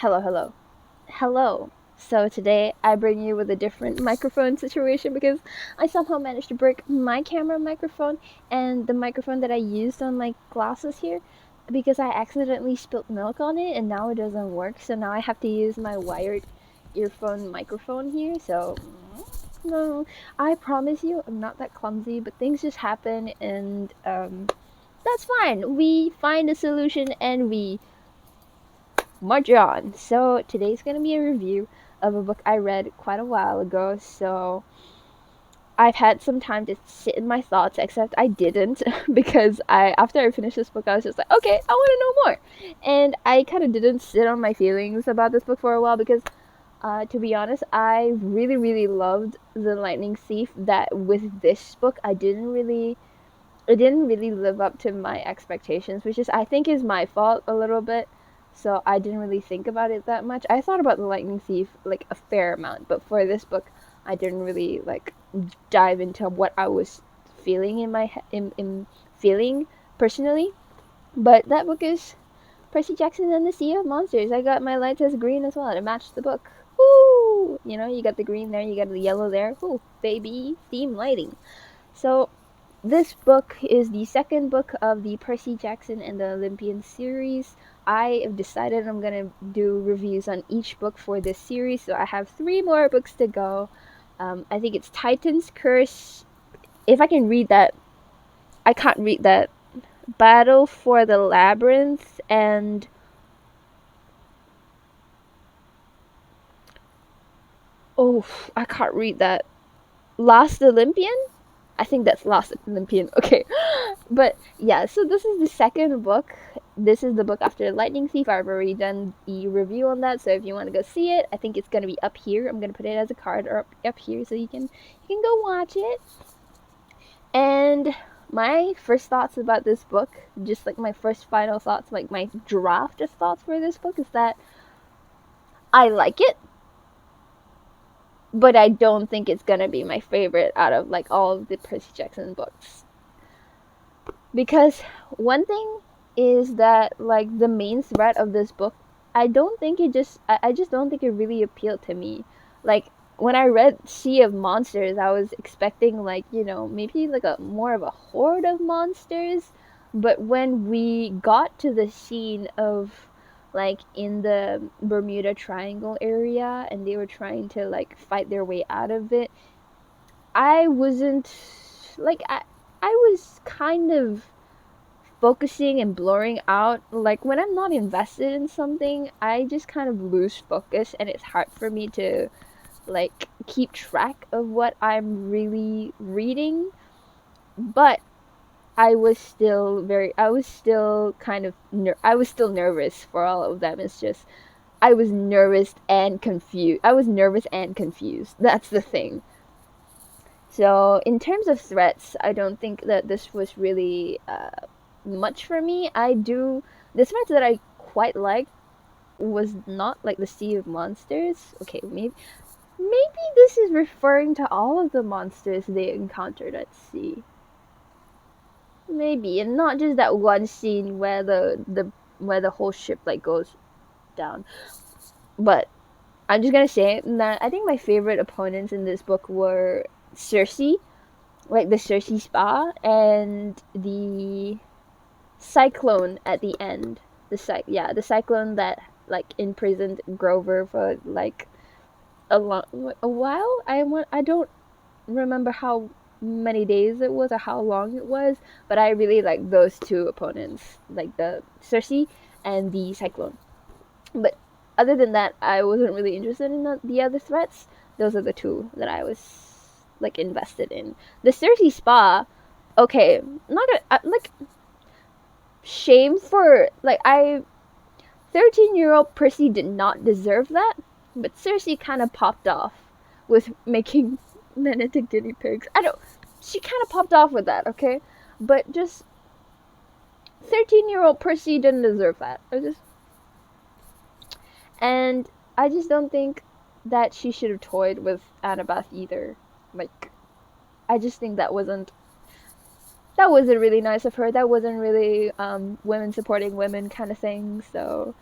Hello, hello. Hello. So today I bring you with a different microphone situation because I somehow managed to break my camera microphone and the microphone that I used on my glasses here because I accidentally spilled milk on it and now it doesn't work. So now I have to use my wired earphone microphone here. So no, I promise you I'm not that clumsy, but things just happen and that's fine. We find a solution and we march on. So today's gonna be a review of a book I read quite a while ago. So I've had some time to sit in my thoughts, except I didn't because after I finished this book I was just like, okay, I want to know more, and I kind of didn't sit on my feelings about this book for a while because. To be honest, I really loved The Lightning Thief. That with this book, it didn't really live up to my expectations, which is I think is my fault a little bit. So I didn't really think about it that much. I thought about The Lightning Thief like a fair amount, but for this book, I didn't really like dive into what I was feeling in my in feeling personally. But that book is Percy Jackson and the Sea of Monsters. I got my lights as green as well to match the book. Woo! You know, you got the green there, you got the yellow there. Ooh, baby, theme lighting. So this book is the second book of the Percy Jackson and the Olympian series. I have decided I'm gonna do reviews on each book for this series, so I have three more books to go. I think it's Titan's Curse. If I can read that, I can't read that. Battle for the Labyrinth and oh, I can't read that. Last Olympian? I think that's Last Olympian. Okay. But yeah, so this is the second book. This is the book after Lightning Thief. I've already done the review on that, so if you want to go see it, I think it's gonna be up here. I'm gonna put it as a card or up here so you can go watch it. And my first thoughts about this book, just like my first final thoughts, like my draft of thoughts for this book, is that I like it, but I don't think it's gonna be my favorite out of like all of the Percy Jackson books. Because one thing is that like the main threat of this book, I just don't think it really appealed to me. Like when I read Sea of Monsters, I was expecting like, maybe like a more of a horde of monsters, but when we got to the scene of like in the Bermuda Triangle area and they were trying to like fight their way out of it, I wasn't like I was kind of focusing and blurring out. Like when I'm not invested in something, I just kind of lose focus and it's hard for me to like keep track of what I'm really reading. But I was still kind of I was still nervous for all of them. It's just I was nervous and confused. I was nervous and confused. That's the thing. So in terms of threats, I don't think that this was really much for me. The threats that I quite liked was not like the Sea of Monsters. Okay, maybe this is referring to all of the monsters they encountered at sea. Maybe, and not just that one scene where the whole ship like goes down. But I'm just gonna say that I think my favorite opponents in this book were Cersei, like the Cersei Spa, and the cyclone at the end. The cyclone that like imprisoned Grover for like a while. I don't remember how many days it was or how long it was, but I really like those two opponents, like the Cersei and the cyclone. But other than that, I wasn't really interested in the other threats. Those are the two that I was like invested in. The Cersei Spa, okay, not like shame for like I 13-year-old Percy did not deserve that, but Cersei kind of popped off with making men into guinea pigs. I don't. She kind of popped off with that, okay? But just 13-year-old Percy didn't deserve that. And I just don't think that she should have toyed with Annabeth either. Like, I just think that wasn't really nice of her. That wasn't really women supporting women kind of thing. So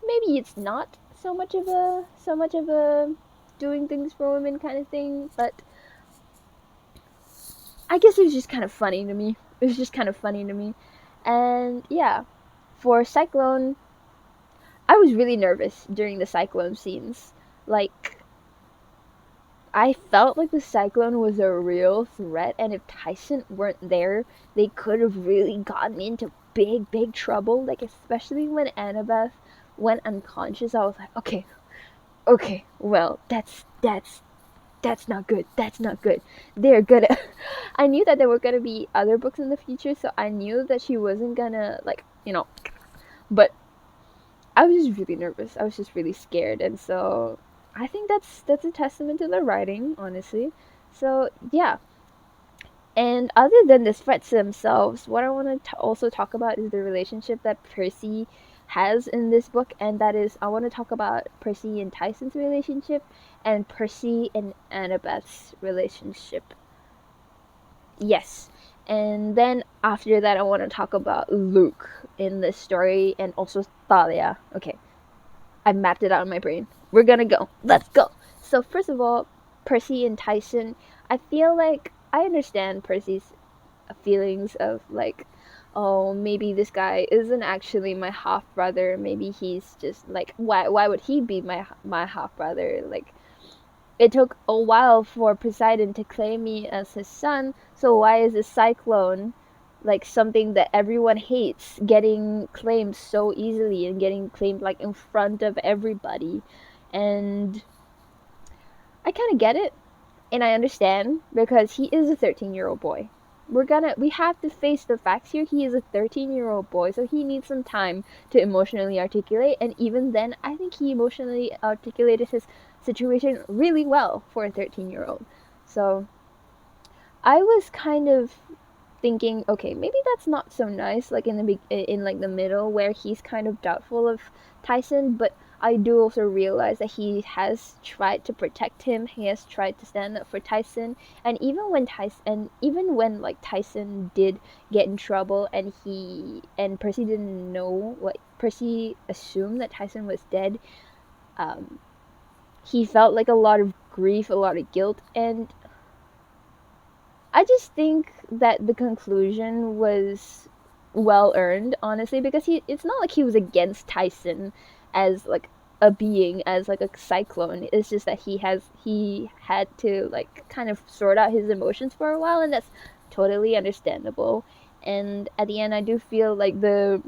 maybe it's not so much of a doing things for women kind of thing, but I guess it was just kind of funny to me. It was just kind of funny to me. And yeah, for Cyclone, I was really nervous during the Cyclone scenes. Like, I felt like the Cyclone was a real threat, and if Tyson weren't there, they could have really gotten into big, big trouble. Like, especially when Annabeth went unconscious, I was like, okay, okay, well, that's not good. That's not good. They're gonna. I knew that there were gonna be other books in the future, so I knew that she wasn't gonna But I was just really nervous. I was just really scared, and so I think that's a testament to the writing, honestly. So yeah. And other than the threats themselves, what I want to also talk about is the relationship that Percy has in this book, and that is I want to talk about Percy and Tyson's relationship and Percy and Annabeth's relationship. Yes. And then after that, I want to talk about Luke in this story and also Thalia. Okay, I mapped it out in my brain. We're gonna go. Let's go. So first of all, Percy and Tyson. I feel like I understand Percy's feelings of like, oh, maybe this guy isn't actually my half brother. Maybe he's just like, why would he be my half brother? Like, it took a while for Poseidon to claim me as his son, so why is a cyclone, like something that everyone hates, getting claimed so easily and getting claimed like in front of everybody? And I kind of get it, and I understand because he is a 13-year-old boy. We have to face the facts here. He is a 13-year-old boy, so he needs some time to emotionally articulate, and even then I think he emotionally articulated his situation really well for a 13-year-old. So I was kind of thinking, okay, maybe that's not so nice, like in like the middle where he's kind of doubtful of Tyson, but I do also realize that he has tried to protect him. He has tried to stand up for Tyson, and even when like Tyson did get in trouble, and Percy didn't know what Percy assumed that Tyson was dead. Um, he felt like a lot of grief, a lot of guilt, and I just think that the conclusion was well earned, honestly, because it's not like he was against Tyson as like a being, as like a cyclone. It's just that he had to like kind of sort out his emotions for a while, and that's totally understandable. And at the end, I do feel like the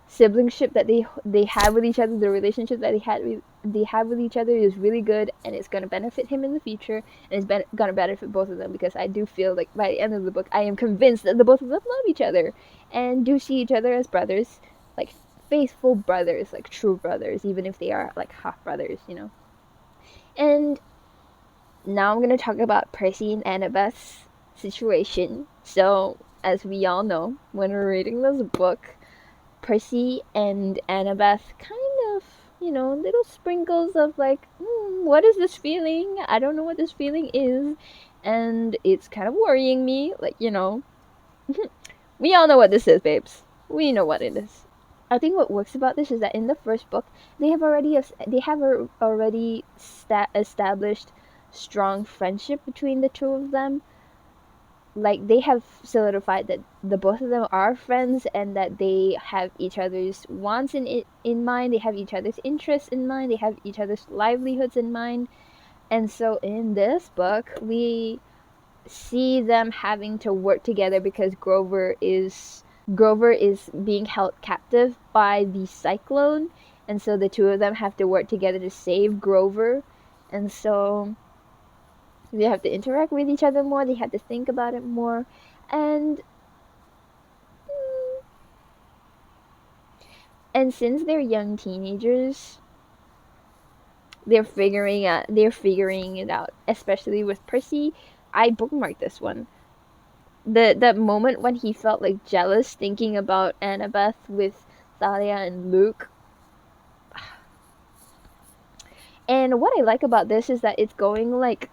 siblingship that they have with each other, the relationship that they have with each other is really good, and it's gonna benefit him in the future, and it's gonna benefit both of them, because I do feel like by the end of the book, I am convinced that the both of them love each other and do see each other as brothers, like faithful brothers, like true brothers, even if they are like half brothers. And now I'm gonna talk about Percy and Annabeth's situation. So, as we all know, when we're reading this book, Percy and Annabeth kind of, little sprinkles of like, what is this feeling? I don't know what this feeling is. And it's kind of worrying me. Like, we all know what this is, babes. We know what it is. I think what works about this is that in the first book, they have already established strong friendship between the two of them. Like, they have solidified that the both of them are friends, and that they have each other's wants in mind, they have each other's interests in mind, they have each other's livelihoods in mind. And so in this book, we see them having to work together because Grover is being held captive by the cyclone, and so the two of them have to work together to save Grover. And so they have to interact with each other more, they have to think about it more. And since they're young teenagers, they're figuring it out, especially with Percy. I bookmarked this one. That moment when he felt like jealous thinking about Annabeth with Thalia and Luke. And what I like about this is that it's going like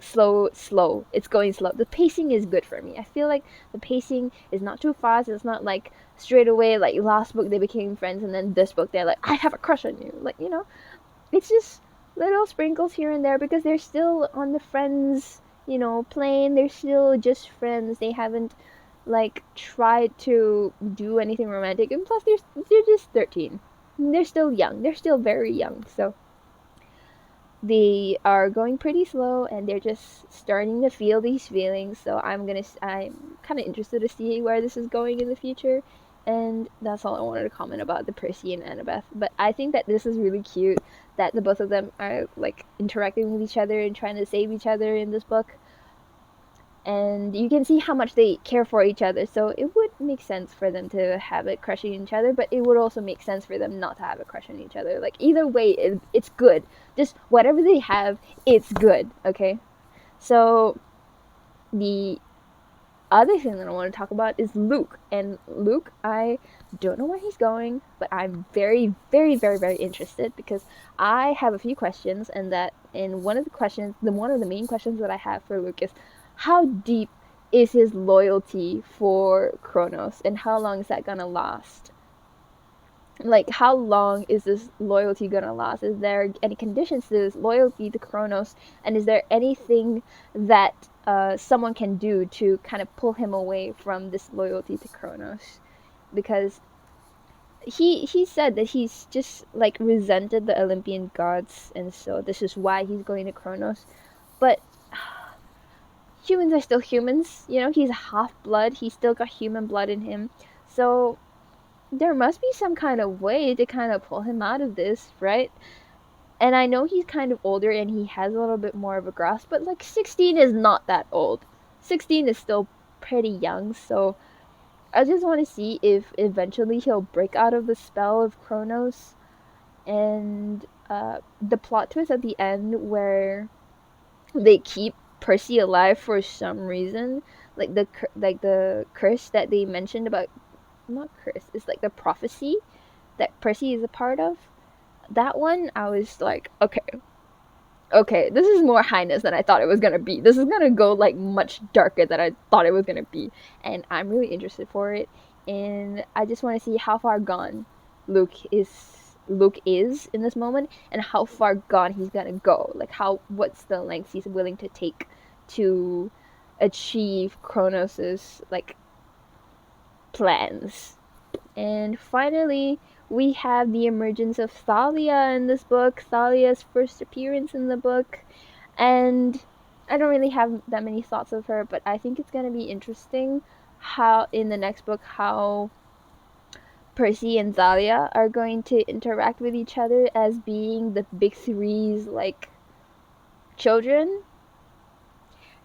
slow. It's going slow. The pacing is good for me. I feel like the pacing is not too fast. It's not like straight away like last book they became friends and then this book they're like I have a crush on you. Like, it's just little sprinkles here and there because they're still on the friends, plane. They're still just friends. They haven't like tried to do anything romantic. And plus they're just 13. They're still young. They're still very young. So they are going pretty slow and they're just starting to feel these feelings. So I'm kind of interested to see where this is going in the future. And that's all I wanted to comment about the Percy and Annabeth. But I think that this is really cute that the both of them are like interacting with each other and trying to save each other in this book. And you can see how much they care for each other. So it would make sense for them to have a crush on each other, but it would also make sense for them not to have a crush on each other. Like, either way, it's good. Just whatever they have, it's good, okay? So the other thing that I want to talk about is Luke. And Luke, I don't know where he's going, but I'm very, very, very, very interested because I have a few questions, and one of the main questions that I have for Luke is how deep is his loyalty for Kronos, and how long is that gonna last? Like, how long is this loyalty gonna last? Is there any conditions to this loyalty to Kronos, and is there anything that someone can do to kind of pull him away from this loyalty to Kronos? Because he said that he's just like resented the Olympian gods, and so this is why he's going to Kronos. But humans are still humans, he's half-blood, he's still got human blood in him. So there must be some kind of way to kind of pull him out of this, right? And I know he's kind of older and he has a little bit more of a grasp, but like 16 is not that old. 16 is still pretty young, so I just want to see if eventually he'll break out of the spell of Kronos. And the plot twist at the end where they keep Percy alive for some reason, like the curse that they mentioned about, not curse, it's like the prophecy that Percy is a part of. That one, I was like, okay, this is more highness than I thought it was gonna be. This is gonna go like much darker than I thought it was gonna be, and I'm really interested for it. And I just want to see how far gone Luke is in this moment, and how far gone he's gonna go. Like, what's the lengths he's willing to take to achieve Kronos's like plans. And finally, we have the emergence of Thalia in this book. Thalia's first appearance in the book, and I don't really have that many thoughts of her, but I think it's gonna be interesting how in the next book how Percy and Thalia are going to interact with each other as being the big three's like children.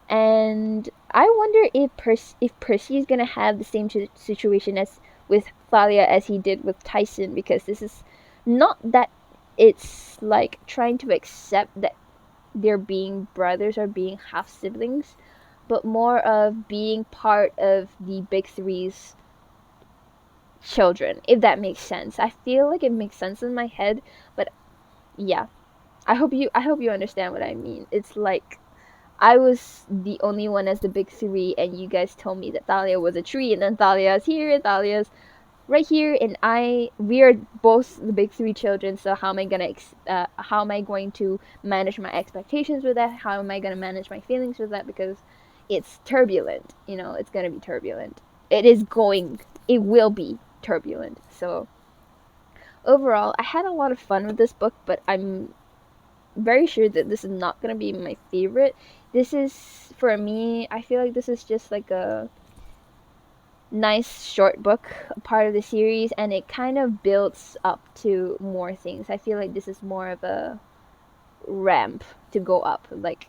And I wonder if Percy is gonna have the same situation as with Thalia as he did with Tyson, because this is not that it's like trying to accept that they're being brothers or being half siblings, but more of being part of the big three's children, if that makes sense. I feel like it makes sense in my head, but yeah, I hope you understand what I mean. It's like I was the only one as the big three, and you guys told me that Thalia was a tree, and then Thalia's here, Thalia's right here, and we are both the big three children. So how am I going to manage my expectations with that? How am I gonna manage my feelings with that? Because it's turbulent, it's gonna be turbulent. It will be turbulent. So overall, I had a lot of fun with this book, but I'm very sure that this is not gonna be my favorite. This is, for me, I feel like this is just like a nice short book, a part of the series, and it kind of builds up to more things. I feel like this is more of a ramp to go up. Like,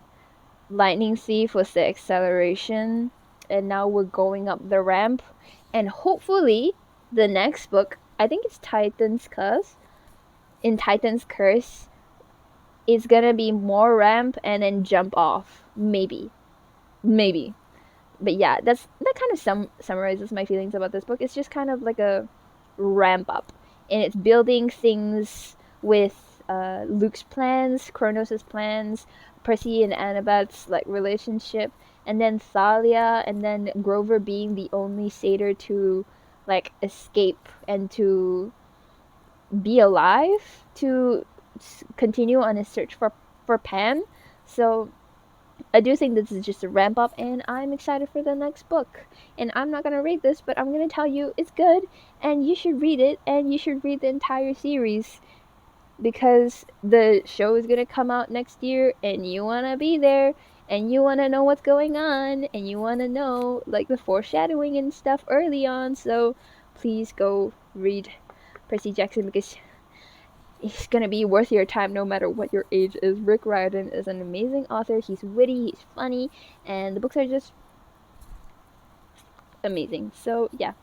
Lightning Thief was the acceleration, and now we're going up the ramp. And hopefully, the next book, I think it's Titan's Curse. In Titan's Curse, it's gonna be more ramp and then jump off. Maybe. But yeah, that kind of summarizes my feelings about this book. It's just kind of like a ramp up, and it's building things with Luke's plans, Kronos' plans, Percy and Annabeth's like relationship, and then Thalia, and then Grover being the only satyr to like escape and to be alive to continue on his search for Pan. So I do think this is just a ramp up, and I'm excited for the next book. And I'm not gonna rate this, but I'm gonna tell you it's good, and you should read it, and you should read the entire series because the show is gonna come out next year, and you wanna be there, and you wanna know what's going on, and you wanna know like the foreshadowing and stuff early on. So please go read Percy Jackson because it's gonna be worth your time no matter what your age is. Rick Riordan is an amazing author. He's witty, he's funny, and the books are just amazing. So yeah,